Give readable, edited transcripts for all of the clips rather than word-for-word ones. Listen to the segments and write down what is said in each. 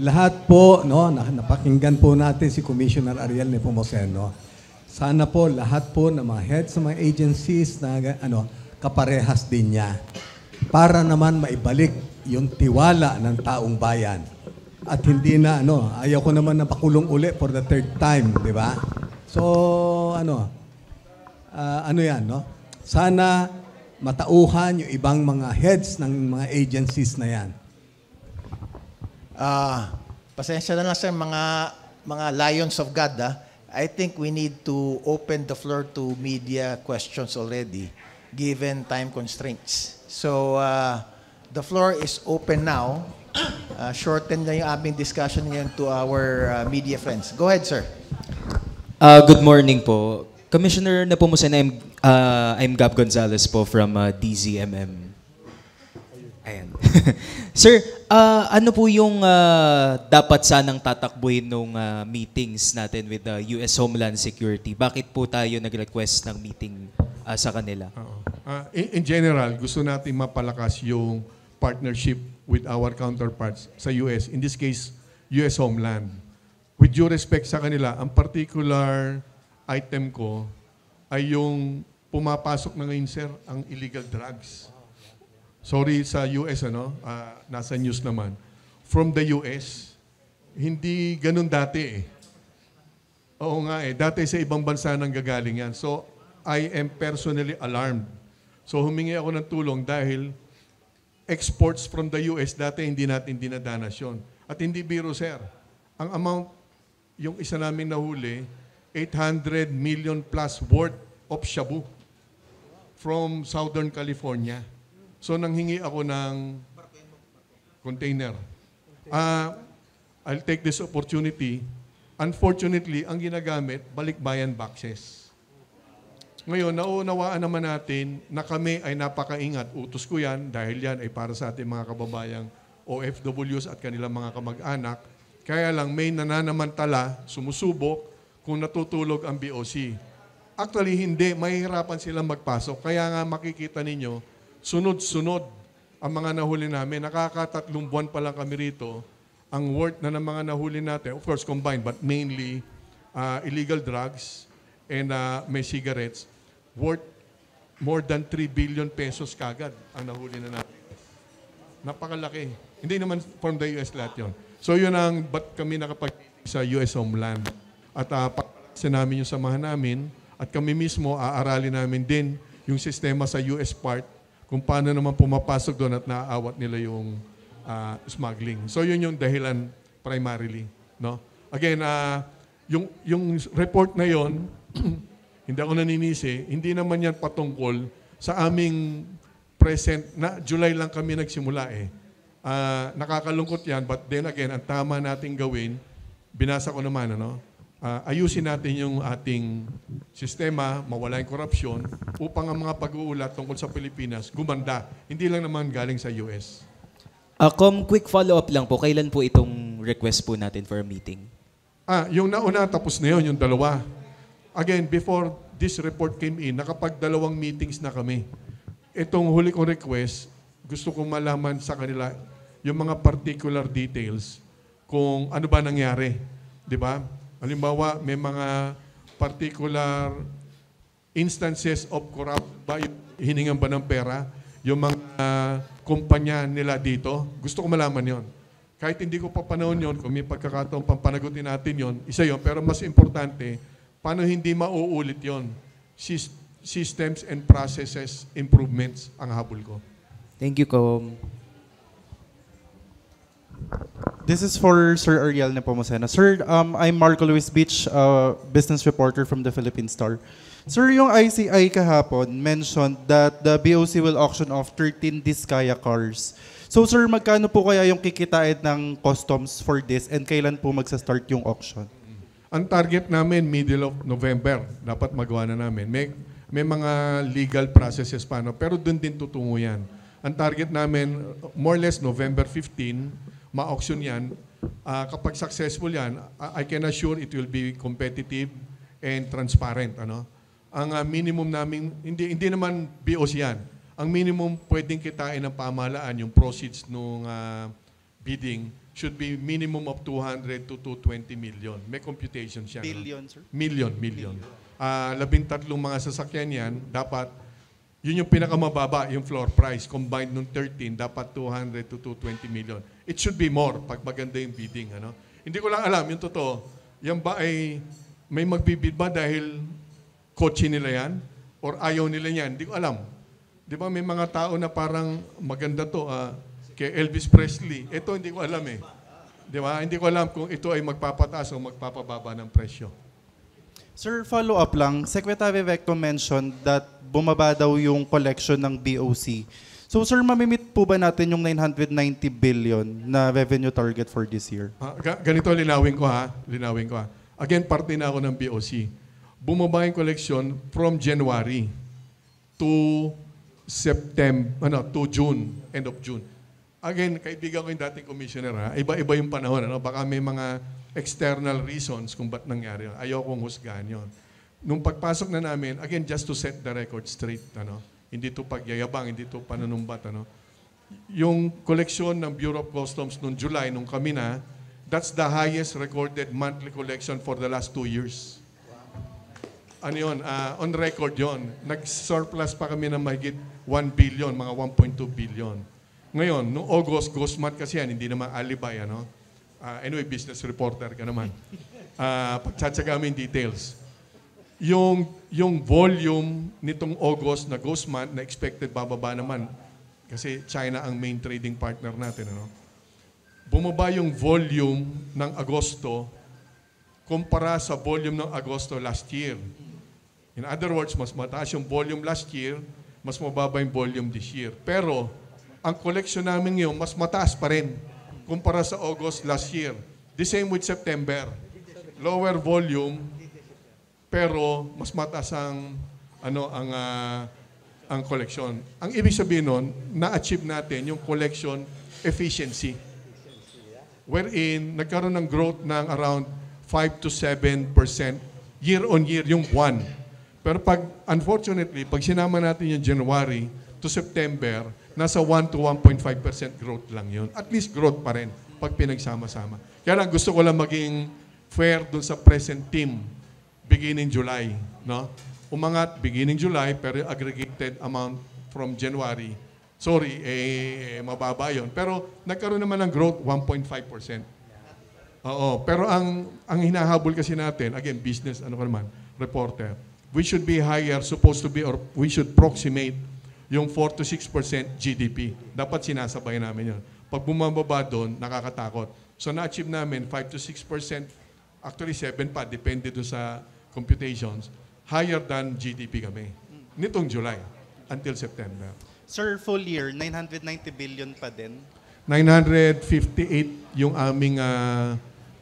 Lahat po, no, napakinggan po natin si Commissioner Ariel Nepomuceno. Sana po lahat po ng mga heads ng mga agencies na kaparehas din niya para naman maibalik yung tiwala ng taong bayan. At hindi na ayaw ko naman na pakulong uli for the third time, di ba? So yan, no? Sana matauhan yung ibang mga heads ng mga agencies na yan. Pasensya na lang sir, mga Lions of God. I think we need to open the floor to media questions already, given time constraints. So, the floor is open now. Shorten na yung aming discussion ngayon to our media friends. Go ahead, sir. Good morning po. Commissioner Nepomuceno, I'm Gab Gonzalez po from DZMM. Ayan. Sir, ano po yung dapat sanang tatakbuhin nung meetings natin with the US Homeland Security? Bakit po tayo nag-request ng meeting sa kanila? In general, gusto natin mapalakas yung partnership with our counterparts sa US. In this case, US Homeland. With due respect sa kanila, ang particular item ko ay yung pumapasok na ngayon, sir, ang illegal drugs. Sorry sa US, nasa news naman. From the US, hindi ganun dati eh. Oo nga eh, dati sa ibang bansa nang gagaling yan. So, I am personally alarmed. So, humingi ako ng tulong dahil exports from the US, dati hindi natin dinadanas yun. At hindi biro, sir. Ang amount, yung isa namin nahuli, 800 million plus worth of shabu from Southern California. So, nanghingi ako ng container. I'll take this opportunity. Unfortunately, ang ginagamit, balikbayan boxes. Ngayon, naunawaan naman natin na kami ay napakaingat. Utos ko yan dahil yan ay para sa ating mga kababayang OFWs at kanilang mga kamag-anak. Kaya lang may nananamantala, sumusubok kung natutulog ang BOC. Actually, hindi. Mahihirapan silang magpasok. Kaya nga makikita ninyo, sunod-sunod ang mga nahuli namin. Nakakatatlong buwan pa lang kami rito. Ang worth na ng mga nahuli natin, of course combined, but mainly illegal drugs and may cigarettes, worth more than 3 billion pesos kagad ang nahuli na natin. Napakalaki. Hindi naman from the US lahat yun. So yun ang ba't kami nakapag sa US Homeland. At pagkakasin namin yung samahan namin at kami mismo aaralin namin din yung sistema sa US part kung paano naman pumapasok doon at naaawat nila yung smuggling. So yun yung dahilan primarily. No? Again, yung report na yon hindi ako naninisi, hindi naman yan patungkol sa aming present, na July lang kami nagsimula eh. Nakakalungkot yan, but then again, ang tama nating gawin, binasa ko naman, ayusin natin yung ating sistema, mawala yung korupsyon, upang ang mga pag-uulat tungkol sa Pilipinas gumanda. Hindi lang naman galing sa US. Quick follow-up lang po. Kailan po itong request po natin for a meeting? Yung nauna, tapos na yun, yung dalawa. Again, before this report came in, nakapag-2 meetings na kami. Itong huli kong request, gusto kong malaman sa kanila yung mga particular details kung ano ba nangyari. Di ba? Halimbawa, may mga particular instances of corrupt ba, hiningan ba ng pera, yung mga kumpanya nila dito. Gusto ko malaman yon. Kahit hindi ko pa panahon yon, kung may pagkakataon pang panagutin natin yon, isa yon. Pero mas importante, paano hindi mauulit yon? Systems and processes improvements ang habol ko. Thank you, Com. This is for Sir Ariel Nepomuceno. Sir, I'm Marco Luis Beach, business reporter from the Philippine Star. Sir, yung ICI kahapon mentioned that the BOC will auction off 13 Discaya cars. So sir, magkano po kaya yung kikitain ng customs for this and kailan po magsa-start yung auction? Ang target namin, middle of November, dapat magawa na namin. May mga legal processes pa, pero doon din tutungo yan. Ang target namin, more or less November 15, ma-auction yan. Kapag successful yan, I can assure it will be competitive and transparent. Ang minimum namin, hindi naman BOC yan. Ang minimum pwedeng kitain ng pamahalaan, yung proceeds ng bidding, should be minimum of 200 to 220 million. May computation siya. Billion, sir? Million. 13 mga sasakyan yan, dapat, yun yung pinakamababa, yung floor price. Combined nung 13, dapat 200 to 220 million. It should be more pag maganda yung bidding. Ano? Hindi ko lang alam, yung totoo, yan ba ay may magbibid ba dahil kotse nila yan? Or ayaw nila yan? Hindi ko alam. Di ba may mga tao na parang maganda to, kay Elvis Presley. Ito hindi ko alam eh. Di ba? Hindi ko alam kung ito ay magpapataas o magpapababa ng presyo. Sir, follow up lang. Secretary Vecto mentioned that bumaba daw yung collection ng BOC. So sir, mamimit po ba natin yung 990 billion na revenue target for this year? Ganito linawin ko ha. Again, parte na ako ng BOC. Bumaba yung collection from January to to June, end of June. Again, kaibigan ko yung dating commissioner ha. Iba-iba yung panahon. Ano? Baka may mga external reasons kung ba't nangyari yun. Ayaw kong husgahan yun. Nung pagpasok na namin, again, just to set the record straight, ano? Hindi to pagyayabang, hindi to pananumbat. Ano? Yung koleksyon ng Bureau of Customs noong July, nung kami na, that's the highest recorded monthly collection for the last 2 years. Ano yun? On record yun. Nag-surplus pa kami ng mahigit 1 billion, mga 1.2 billion. Ngayon, noong August, ghost month kasi yan, hindi naman alibay, ano? Anyway, business reporter ka naman. Pagtsatsaga kami details. Yung volume nitong August na ghost month na expected bababa naman kasi China ang main trading partner natin. Ano? Bumaba yung volume ng Agosto kumpara sa volume ng Agosto last year. In other words, mas mataas yung volume last year, mas mababa yung volume this year. Pero ang collection namin ngayon, mas mataas pa rin kumpara sa August last year. The same with September. Lower volume, pero mas mataas ang collection. Ang ibig sabihin nun, na-achieve natin yung collection efficiency. Wherein, nagkaroon ng growth ng around 5 to 7% year on year, yung buwan. Pero unfortunately, pag sinama natin yung January to September, nasa 1 to 1.5% growth lang yun. At least growth pa rin pag pinagsama-sama. Kaya lang gusto ko lang maging fair dun sa present team beginning July. No? Umangat beginning July, pero aggregated amount from January, mababa yun. Pero nagkaroon naman ng growth, 1.5%. Oo, pero ang hinahabol kasi natin, again, business, reporter, we should be higher, supposed to be, or we should approximate yung 4 to 6% GDP. Dapat sinasabay namin yun. Pag bumababa doon, nakakatakot. So na-achieve namin 5 to 6%, actually 7 pa, depende doon sa computations, higher than GDP kami. Nitong July until September. Sir, full year, 990 billion pa din? 958 yung aming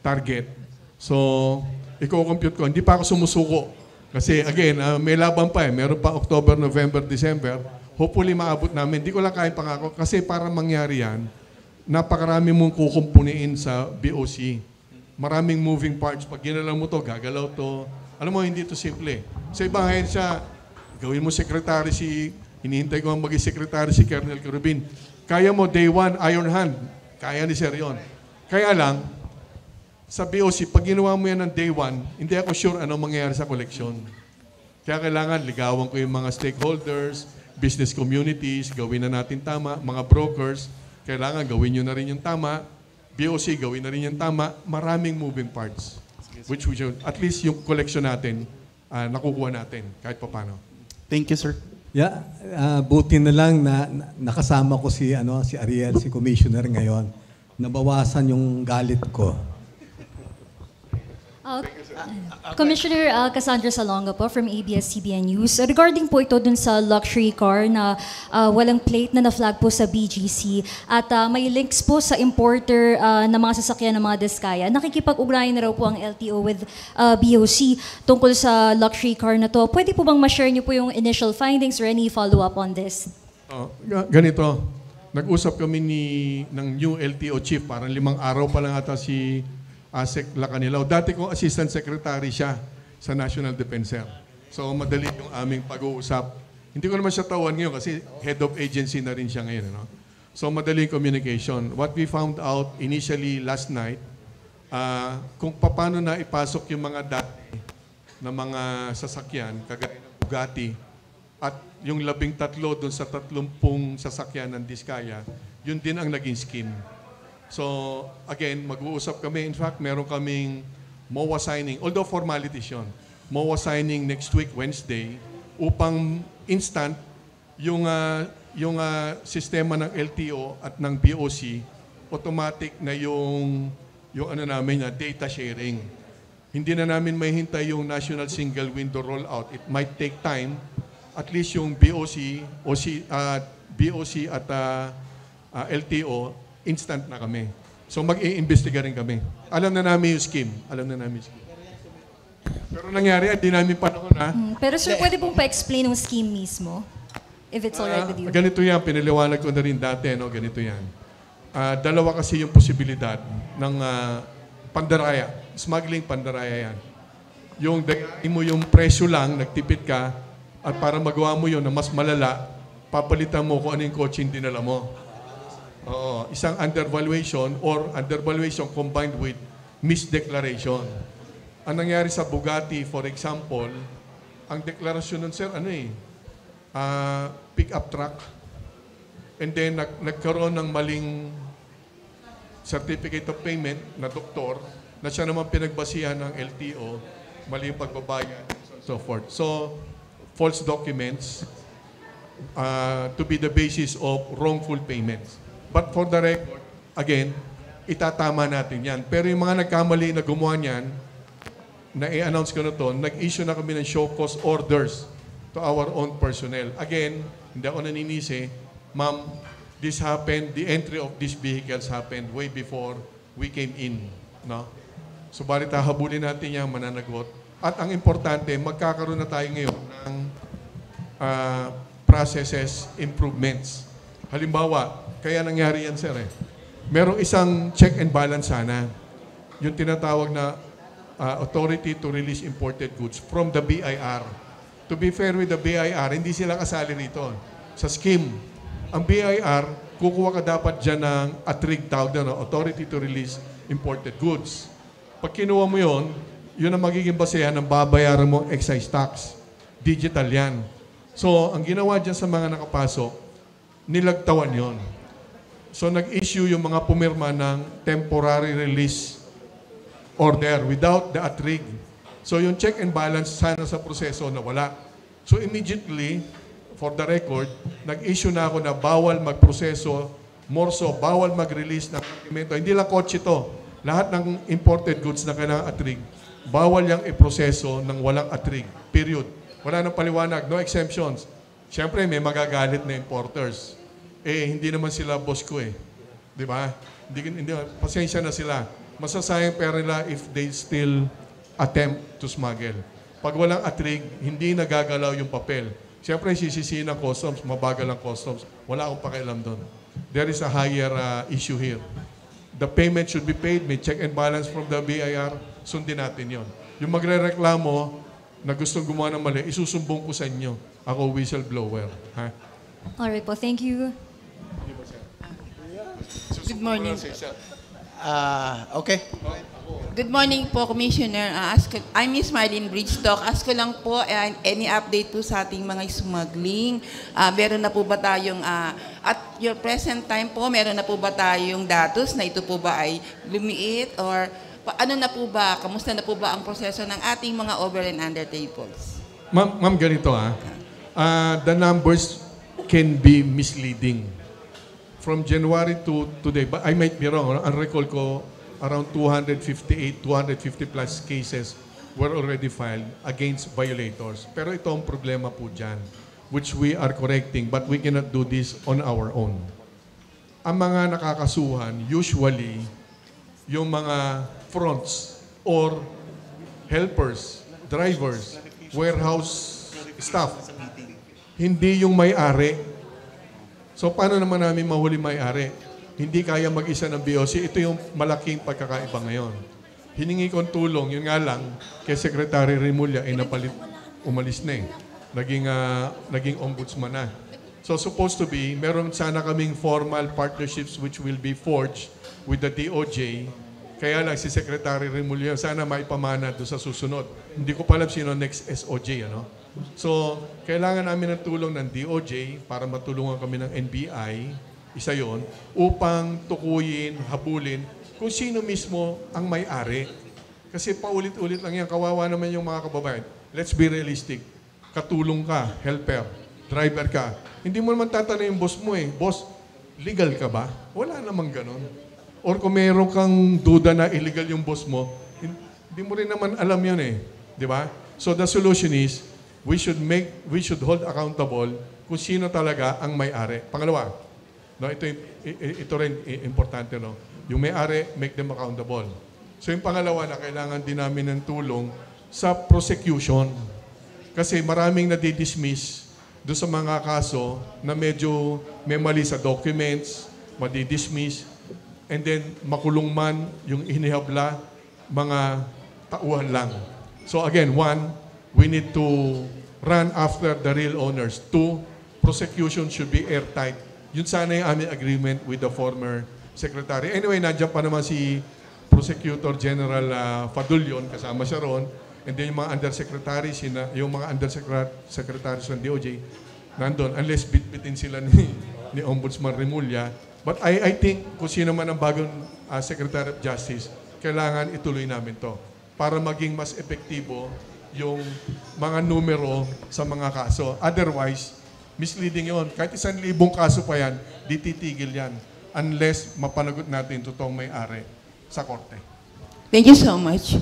target. So, i-compute ko. Hindi pa ako sumusuko. Kasi again, may laban pa eh. Meron pa October, November, December. Hopefully maabot namin. Hindi ko lang kaya pangako. Kasi para mangyari yan, napakarami mong kukumpuniin sa BOC. Maraming moving parts. Pag ginalaw mo to, gagalaw to. Alam mo, hindi to simple. Sa ibang ahensya, gawin mo secretary hinihintay ko ang maging secretary si Colonel Kerubin. Kaya mo, day one, iron hand. Kaya ni Sir yun. Kaya lang, sa BOC, pag ginawa mo yan ng day one, hindi ako sure anong mangyayari sa koleksyon. Kaya kailangan ligawan ko yung mga stakeholders, business communities, gawin na natin tama, mga brokers, kailangan gawin nyo na rin yung tama, BOC, gawin na rin yung tama, maraming moving parts. Which we should, at least yung collection natin, nakukuha natin kahit pa paano. Thank you, sir. Yeah, buti na lang na nakasama ko si Ariel, si Commissioner ngayon. Nabawasan yung galit ko. Commissioner Cassandra Salonga po from ABS-CBN News. Regarding po ito dun sa luxury car na walang plate na na-flag po sa BGC at may links po sa importer ng mga sasakyan ng mga Diskaya. Nakikipag-ugnayan na raw po ang LTO with BOC tungkol sa luxury car na to. Pwede po bang ma-share niyo po yung initial findings or any follow-up on this? Ganito, nag-usap kami ng new LTO chief, parang 5 araw pa lang ata si Asek Lacanilao. Dati kong assistant secretary siya sa National Defense. So madali yung aming pag-uusap. Hindi ko naman siya tawan ngayon kasi head of agency na rin siya ngayon. No? So madaling communication. What we found out initially last night, kung paano na ipasok yung mga dati na mga sasakyan, kagaya ng Bugatti, at yung 13 doon sa 30 sasakyan ng Diskaya, yun din ang naging scheme. So, again, mag-uusap kami. In fact, meron kaming MOA signing, although formalities yun, MOA signing next week, Wednesday, upang instant yung sistema ng LTO at ng BOC, automatic na yung ano namin na data sharing. Hindi na namin may hintay yung national single window rollout. It might take time. At least yung BOC at LTO, instant na kami. So mag-i-investiga rin kami. Alam na namin yung scheme. Pero nangyari, hindi namin panahon na. Pero sir, pwede pong pa-explain yung scheme mismo? If it's alright with you. Ganito yan, pinaliwanag ko na rin dati, no? Ganito yan. Dalawa kasi yung posibilidad ng pandaraya. Smuggling pandaraya yan. Yung dayain mo yung presyo lang, nagtipid ka, at para magawa mo yun na mas malala, papalitan mo kung ano yung kotse yung dinala mo. Oo, isang undervaluation or undervaluation combined with misdeclaration. Ang nangyari sa Bugatti, for example, ang deklarasyon nun, sir, pick-up truck. And then, nagkaroon ng maling certificate of payment na doktor na siya naman pinagbasihan ng LTO, mali yung pagbabayad, so forth. So, false documents to be the basis of wrongful payments. But for the record, again, itatama natin yan. Pero yung mga nagkamali na gumawa niyan, na i-announce ko na to, nag-issue na kami ng show cause orders to our own personnel. Again, hindi ako naninisi, ma'am, this happened, the entry of these vehicles happened way before we came in. No? So, balit hahabulin natin yan, mananagot. At ang importante, magkakaroon na tayo ngayon ng processes improvements. Halimbawa, kaya nangyari yan, sir. Merong isang check and balance sana. Yung tinatawag na authority to release imported goods from the BIR. To be fair with the BIR, hindi sila kasali rito. Sa scheme, ang BIR, kukuha ka dapat dyan ng ATRIG, tawag na, authority to release imported goods. Pag kinuha mo yun ang magiging basehan ng babayaran mo excise tax. Digital yan. So, ang ginawa dyan sa mga nakapasok, nilagtawan yon. So, nag-issue yung mga pumirma ng temporary release order without the ATRIG. So, yung check and balance sana sa proseso na wala. So, immediately, for the record, nag-issue na ako na bawal magproseso, more so, bawal mag-release ng dokumento. Hindi lang kotse to. Lahat ng imported goods na kailangan ATRIG, bawal yung iproseso ng walang ATRIG. Period. Wala nang paliwanag. No exemptions. Siyempre, may magagalit na importers. Hindi naman sila boss ko Di ba? Hindi, pasensya na sila. Masasayang pera nila if they still attempt to smuggle. Pag walang ATRIG, hindi nagagalaw yung papel. Siyempre, sisisihin ng customs, mabagal ang customs. Wala akong pakialam doon. There is a higher issue here. The payment should be paid, may check and balance from the BIR, sundin natin yon. Yung magre-reklamo na gustong gumawa ng mali, isusumbong ko sa inyo. Ako whistleblower. Ha? Alright po, thank you. Good morning. Okay. Good morning po, Commissioner. I'm Miss Marlene Bridgestock. Ask ko lang po, any update po sa ating mga smuggling? Meron na po ba tayong, at your present time po, meron na po ba tayong datos na ito po ba ay lumiit? Or ano na po ba, kamusta na po ba ang proseso ng ating mga over and under tables? Ma'am, ganito the numbers can be misleading. From January to today, but I might be wrong, ang recall ko, around 258, 250 plus cases were already filed against violators. Pero ito ang problema po dyan, which we are correcting, but we cannot do this on our own. Ang mga nakakasuhan, usually, yung mga fronts or helpers, drivers, warehouse staff, hindi yung may-ari. So, paano naman namin mahuli may-ari? Hindi kaya mag-isa ng BOC. Ito yung malaking pagkakaiba ngayon. Hiningi kong tulong, yun nga lang, kay Secretary Remulla, umalis na Naging ombudsman na. So supposed to be, meron sana kaming formal partnerships which will be forged with the DOJ. Kaya lang si Secretary Remulla sana maipamana doon sa susunod. Hindi ko pa alam sino next SOJ, ano? So, kailangan namin ng tulong ng DOJ para matulungan kami ng NBI, isa yon, upang tukuyin, habulin kung sino mismo ang may-ari. Kasi paulit-ulit lang yan, kawawa naman yung mga kababayan. Let's be realistic. Katulong ka, helper, driver ka. Hindi mo naman tatanong yung boss mo eh, boss, legal ka ba? Wala namang ganon. Or kung meron kang duda na illegal yung boss mo, hindi mo rin naman alam yun eh. Di ba? So the solution is, we should hold accountable kung sino talaga ang may-ari. Pangalawa, no, ito rin importante, no? Yung may-ari, make them accountable. So yung pangalawa na kailangan din namin ng tulong sa prosecution. Kasi maraming nadidismiss doon sa mga kaso na medyo may mali sa documents, madidismiss, and then makulong man yung inihabla, mga tauhan lang. So again, one, we need to run after the real owners. Two, prosecution should be airtight. Yun sana yung aming agreement with the former secretary. Anyway, nandiyan pa naman si Prosecutor General Fadulyon, kasama siya ron. And then yung mga undersecretaries, yung mga undersecretaries ng DOJ, nandun, unless bitbitin sila ni Ombudsman Remulla. But I think kung sino man ang bagong Secretary of Justice, kailangan ituloy namin to para maging mas epektibo yung mga numero sa mga kaso. Otherwise, misleading yon. Kahit 1,000 kaso pa yan, di titigil yan unless mapanagot natin totoong may-ari sa korte. Thank you so much.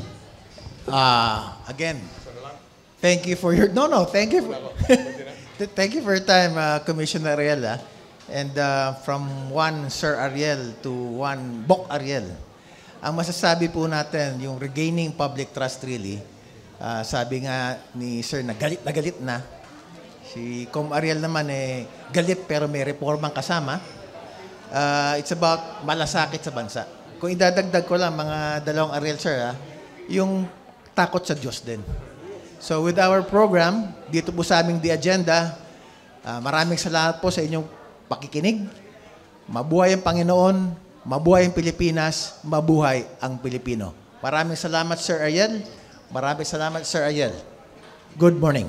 Again, thank you for your thank you thank you for your time, Commissioner Ariel. And from one Sir Ariel to one Bok Ariel. Ang masasabi po natin, yung regaining public trust really, sabi nga ni Sir na galit na. Si Com Ariel naman galit pero may reformang kasama. It's about malasakit sa bansa. Kung idadagdag ko lang mga dalawang Ariel Sir, yung takot sa Diyos din. So with our program, dito po sa aming The Agenda, maraming salamat po sa inyong pakikinig. Mabuhay ang Panginoon, mabuhay ang Pilipinas, mabuhay ang Pilipino. Maraming salamat Sir Ariel. Maraming salamat Sir Ariel. Good morning.